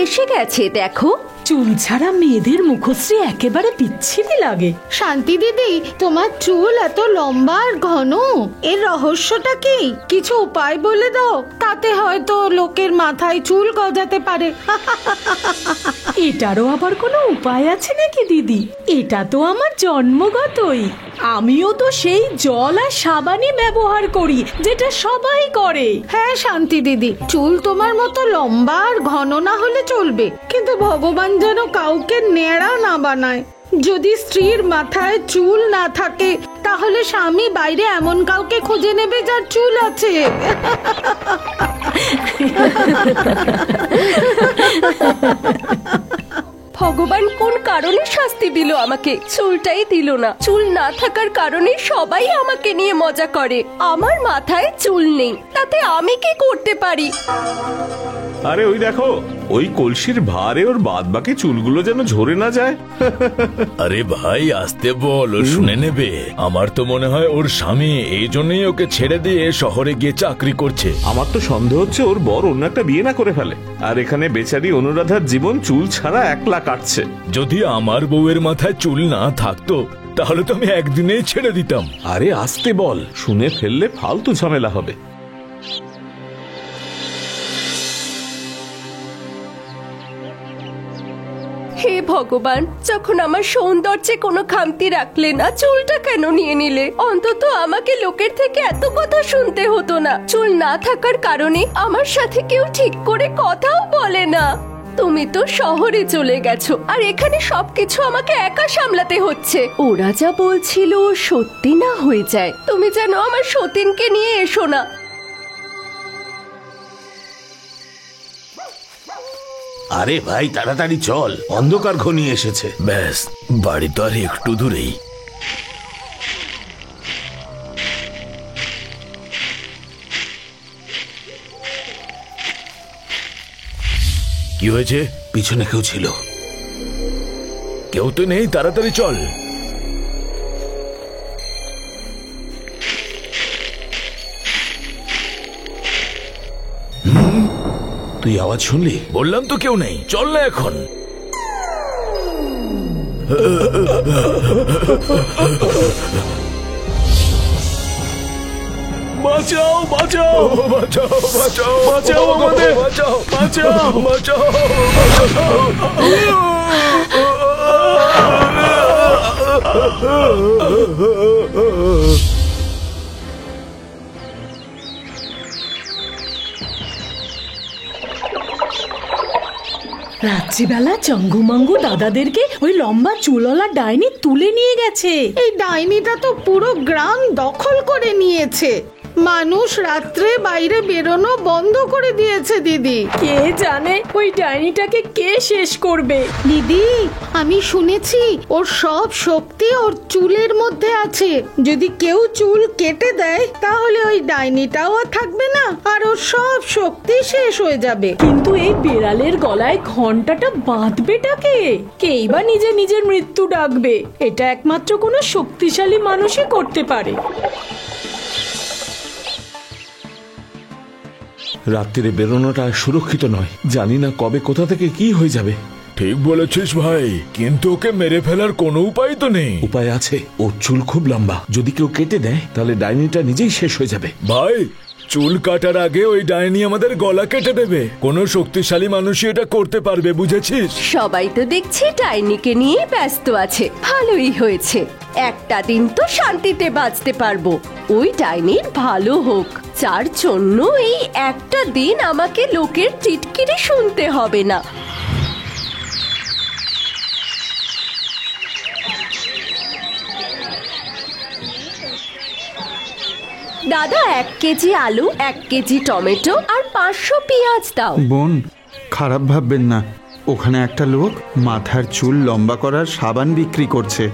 এসে গেছে দেখো। চুল ছাড়া মেয়েদের মুখশ্রী একেবারে বিচ্ছিরি লাগে। শান্তি দিদি, তোমার চুল এত লম্বা আর ঘন, এর রহস্যটা কি? কিছু উপায় বলে দাও, তাতে হয়তো লোকের মাথায় চুল গজাতে পারে। এটারও আবার কোনো উপায় আছে নাকি দিদি? এটা তো আমার জন্মগতই। আমিও তো সেই জল আর সাবানই ব্যবহার করি, যেটা সবাই করে। হ্যাঁ শান্তি দিদি, চুল তোমার মতো লম্বা আর ঘন না হলে চলবে, কিন্তু ভগবান যেন কাউকে ন্যাড়া না বানায়। যদি স্ত্রীর মাথায় চুল না থাকে, তাহলে স্বামী বাইরে এমন কাউকে খুঁজে নেবে যার চুল আছে। ভগবান কোন কারণে শাস্তি দিল আমাকে? চুলটাই দিল না। চুল না থাকার কারণে সবাই আমাকে নিয়ে মজা করে। আমার মাথায় চুল নেই, তাতে আমি কি করতে পারি? আরে ওই দেখো, ওই কলসির ভারে ওর বাদ বাকি চুলগুলো যেন ঝরে না যায়। আরে ভাই আসতে বল, ও শুনে নেবে। আমার তো মনে হয় ওর স্বামী এই জন্যই ওকে ছেড়ে দিয়ে শহরে গিয়ে চাকরি করছে। আমার তো সন্দেহ হচ্ছে ওর বর অন্য একটা বিয়ে না করে ফেলে, আর এখানে বেচারি অনুরাধার জীবন চুল ছাড়া একলা কাটছে। যদি আমার বউয়ের মাথায় চুল না থাকতো, তাহলে তো আমি একদিনেই ছেড়ে দিতাম। আরে আসতে বল, শুনে ফেললে ফালতু ঝামেলা হবে। হে ভগবান, যখন আমার সৌন্দর্যে কোনো খামতি রাখলে না, চুলটা কেন নিয়ে নিলে? অন্তত আমাকে লোকের থেকে এত কথা শুনতে হতো না। চুল না থাকার কারণে আমার সাথে কেউ ঠিক করে কথাও বলে না। তুমি তো শহরে চলে গেছো, আর এখানে সবকিছু আমাকে একা সামলাতে হচ্ছে। ওরা যা বলছিল সত্যি না হয়ে যায়। তুমি যেন আমার সতীনকে নিয়ে এসো না। আরে ভাই তাড়াতাড়ি চল, অন্ধকার ঘনিয়ে এসেছে। ব্যাস, বাড়ি তো আর একটু দূরেই। কি হয়েছে? পিছনে কেউ ছিল। কেউ তো নেই, তাড়াতাড়ি চল। তুই আওয়াজ শুনলি? বললাম তো কেউ নেই, চল না এখন। বাঁচাও বাঁচাও বাঁচাও বাঁচাও বাঁচাও আমাদের, বাঁচাও বাঁচাও বাঁচাও। রাত্রিবেলা চঙ্গুমাঙ্গু দাদাদেরকে ওই লম্বা চুলওয়ালা ডাইনি তুলে নিয়ে গেছে। এই ডাইনিটা তো পুরো গ্রাম দখল করে নিয়েছে। মানুষ রাত্রে বাইরে বেরোনো বন্ধ করে দিয়েছে দিদি। কে জানে ওই ডাইনিটাকে কে শেষ করবে। দিদি, আমি শুনেছি ওর সব শক্তি ওর চুলের মধ্যে আছে। যদি কেউ চুল কেটে দেয়, তাহলে ওই ডাইনিটাও আর থাকবে না, আর ওর সব শক্তি শেষ হয়ে যাবে। কিন্তু এই বিড়ালের গলায় ঘন্টাটা বাঁধবেটাকে? কেই বা নিজে নিজের মৃত্যু ডাকবে? এটা একমাত্র কোনো শক্তিশালী মানুষই করতে পারে। রাত্রিরে বেরোনোটা সুরক্ষিত নয়, জানি না কবে কোথা থেকে কি হয়ে যাবে। ঠিক বলেছিস ভাই, কিন্তু ওকে মেরে ফেলার কোনো উপায় তো নেই। উপায় আছে, ওর চুল খুব লম্বা, যদি কেউ কেটে দেয় তাহলে ডাইনিটা নিজেই শেষ হয়ে যাবে। ভাই, চুল কাটার আগে ওই ডাইনি আমাদের গলা কেটে দেবে। কোনো শক্তিশালী মানুষই এটা করতে পারবে, বুঝেছিস? সবাই তো দেখছি ডাইনিকে নিয়ে ব্যস্ত আছে। ভালোই হয়েছে, একটা দিন তো শান্তিতে বাঁচতে পারবো। ওই ডাইনির ভালো হোক, যার জন্য এই একটা দিন আমাকে লোকের টিটকিরি শুনতে হবে না। দাদা, 1 কেজি আলু, 1 কেজি টমেটো আর 500 পেঁয়াজ দাও। বোন, খারাপ ভাববেন না, ওখানে একটা লোক মাথার চুল লম্বা করার সাবান বিক্রি করছে।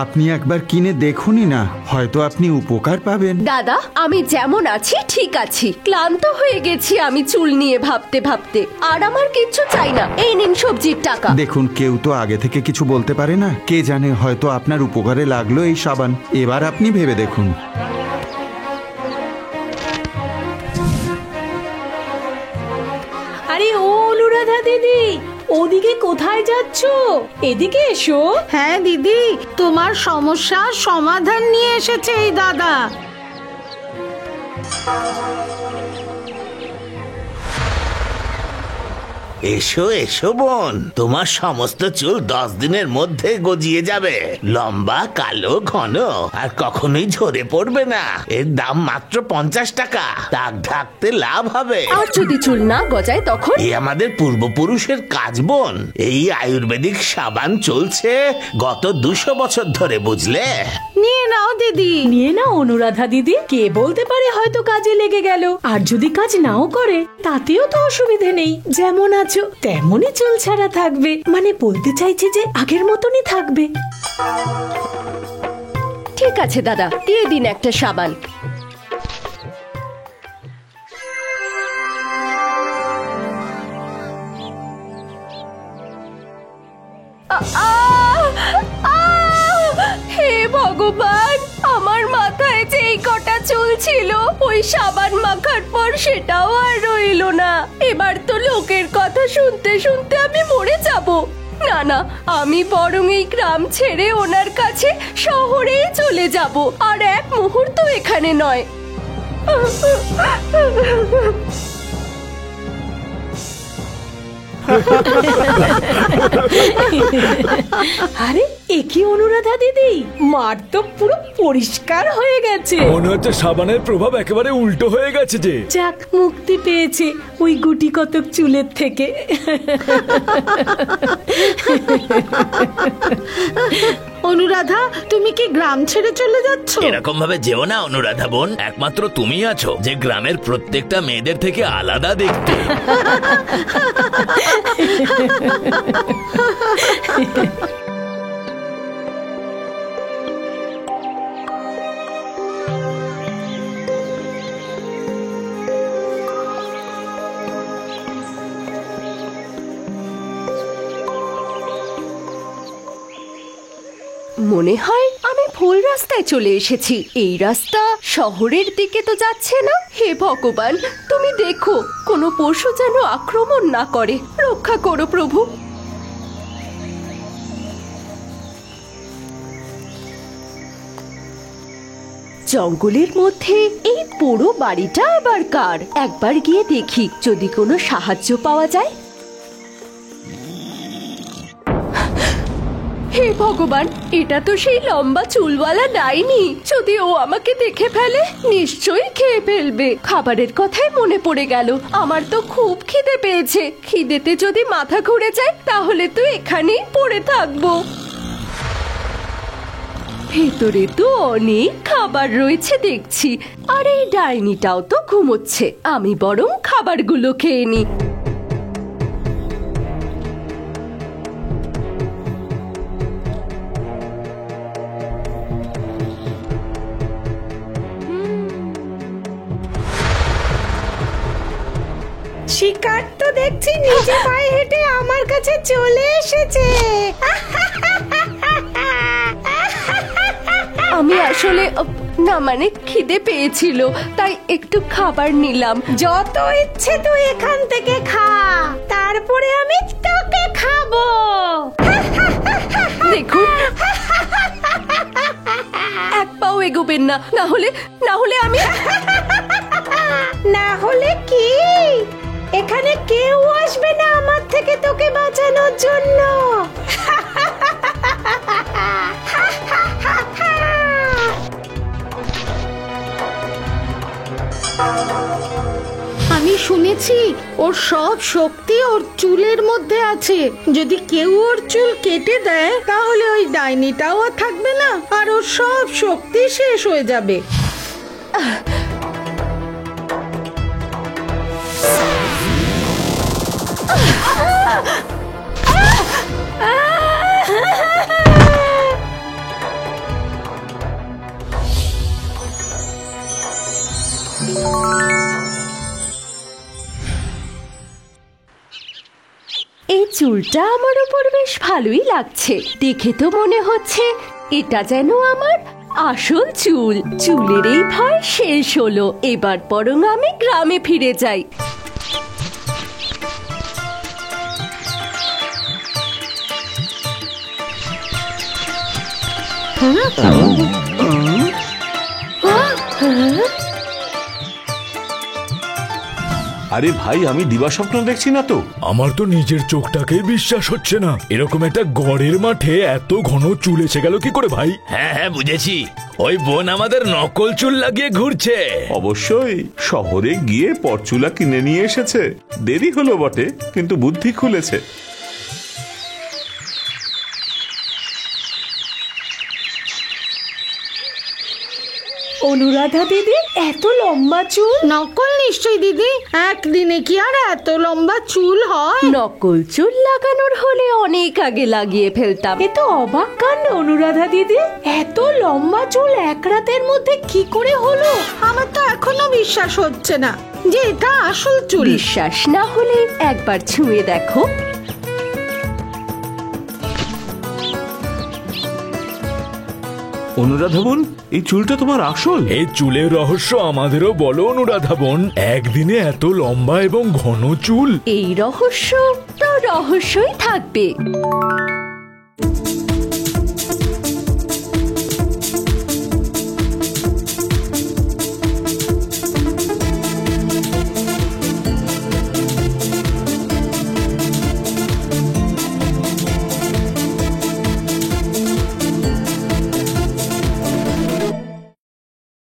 আপনি একবার কিনে দেখুনই না, হয়তো আপনি উপকার পাবেন। দাদা, আমি যেমন আছি ঠিক আছি। ক্লান্ত হয়ে গেছি আমি চুল নিয়ে ভাবতে ভাবতে। আর আমার কিচ্ছু চাই না। এই নিন সবজির টাকা। দেখুন, কেউ তো আগে থেকে কিছু বলতে পারে না। কে জানে, হয়তো আপনার উপকারে লাগলো এই সাবান। এবার আপনি ভেবে দেখুন। আরে ও অনুরাধা দিদি, কোথায় যাচ্ছো? এদিকে এসো। হ্যাঁ দিদি, তোমার সমস্যার সমাধান নিয়ে এসেছে এই দাদা। এসো এসো বোন, তোমার সমস্ত চুল 10 দিনের মধ্যে গজিয়ে যাবে। লম্বা, কালো, ঘন, আর কখনোই ঝরে পড়বে না। এর দাম মাত্র 50 টাকা। দাগ ঢাকতে লাভ হবে। আর যদি চুল না গজায় তখন? এই আমাদের পূর্বপুরুষের কাজ বোন। এই আয়ুর্বেদিক সাবান চলছে গত 200 বছর ধরে, বুঝলে? নিয়ে নাও দিদি। নিয়ে নাও অনুরাধা দিদি, কে বলতে পারে হয়তো কাজে লেগে গেল। আর যদি কাজ নাও করে তাতেও তো অসুবিধে নেই। যেমন আছো তেমনই চুল ছাড়া থাকবে, মানে বলতে চাইছে যে আগের মতনই থাকবে। ঠিক আছে দাদা, দিয়ে দিন একটা সাবান। হে ভগবান, আমার মাথায় যে এই কটা চুল ছিল, ওই সাবান মাখার পর সেটাও আর রইলো না। এবার তো লোকের কথা শুনতে শুনতে আমি মরে যাব। না না, আমি বরং এই গ্রাম ছেড়ে ওনার কাছে শহরেই চলে যাব, আর এক মুহূর্ত এখানে নয়। আরে এ কি অনুরাধা দিদি, মার তো পুরো পরিষ্কার হয়ে গেছে। মনে হচ্ছে সাবানের প্রভাব একেবারে উল্টো হয়ে গেছে যে। যাক, মুক্তি পেয়েছে ওই গুটি কতক চুলের থেকে। অনুরাধা, তুমি কি গ্রাম ছেড়ে চলে যাচ্ছ? এরকম ভাবে যেও না অনুরাধা বোন, একমাত্র তুমি আছো যে গ্রামের প্রত্যেকটা মেয়েদের থেকে আলাদা দেখতে। মনে হয় আমি ভুল রাস্তায় চলে এসেছি। এই রাস্তা শহরের দিকে তো যাচ্ছে না। হে ভগবান, তুমি দেখো কোনো পশু যেন আক্রমণ না করে। রক্ষা করো প্রভু। জঙ্গলের মধ্যে এই পুরো বাড়িটা আবার কার? একবার গিয়ে দেখি যদি কোনো সাহায্য পাওয়া যায়। হে ভগবান, এটা তো সেই লম্বা চুলওয়ালা ডাইনি। যদি ও আমাকে দেখে ফেলে নিশ্চয়ই খেয়ে ফেলবে। খাবারের কথাই মনে পড়ে গেল, আমার তো খুব খিদে পেয়েছে। খিদেতে যদি মাথা ঘুরে যায় তাহলে তো এখানেই পড়ে থাকবো। ভেতরে তো অনেক খাবার রয়েছে দেখছি, আর এই ডাইনিটাও তো ঘুমোচ্ছে। আমি বরং খাবারগুলো খেয়ে নিই। শিকার তো দেখছি নিজে পায়ে হেঁটে আমার কাছে চলে এসেছে। আমি আসলে না, মানে খিদে পেয়েছিল তাই একটু খাবার নিলাম। যত ইচ্ছে তুই এখান থেকে খা, তারপরে আমি তোকে খাবো। দেখুন, এক পাও এগোবেন না, না হলে আমি। না হলে কি? এখানে কেউ আসবে না আমার থেকে তোকে বাঁচানোর জন্য। আমি শুনেছি ওর সব শক্তি ওর চুলের মধ্যে আছে। যদি কেউ ওর চুল কেটে দেয় তাহলে ওই ডাইনিটাও আর থাকবে না, আর ওর সব শক্তি শেষ হয়ে যাবে। এই চুলটা আমার উপর বেশ ভালোই লাগছে। দেখে তো মনে হচ্ছে এটা যেন আমার আসল চুল। চুলের এই ভয় শেষ হলো। এবার বরং আমি গ্রামে ফিরে যাই। আরে ভাই, আমি দিবা স্বপ্ন দেখছি না তো? আমার তো নিজের চোখটাকে বিশ্বাস হচ্ছে না। এরকম একটা গড়ের মাঠে এত ঘন চুল এসে গেল কি করে ভাই? হ্যাঁ হ্যাঁ, বুঝেছি। ওই বোন আমাদের নকল চুল লাগিয়ে ঘুরছে। অবশ্যই শহরে গিয়ে পরচুলা কিনে নিয়ে এসেছে। দেরি হলো বটে, কিন্তু বুদ্ধি খুলেছে। অনুরাধা দিদি, এত লম্বা চুল! নকল নিশ্চয়ই দিদি, একদিনে কি আর এত লম্বা চুল হয়? নকল চুল লাগানোর হলে অনেক আগে লাগিয়ে ফেলতাম। এ তো অবাক কাণ্ড অনুরাধা দিদি, এত লম্বা চুল এক রাতের মধ্যে কি করে হলো? আমার তো এখনো বিশ্বাস হচ্ছে না যে এটা আসল চুল। বিশ্বাস না হলে একবার ছুঁয়ে দেখো। অনুরাধা বোন, এই চুলটা তোমার আসল? এই চুলের রহস্য আমাদেরও বলো অনুরাধা বোন। একদিনে এত লম্বা এবং ঘন চুল। এই রহস্য তো রহস্যই থাকবে।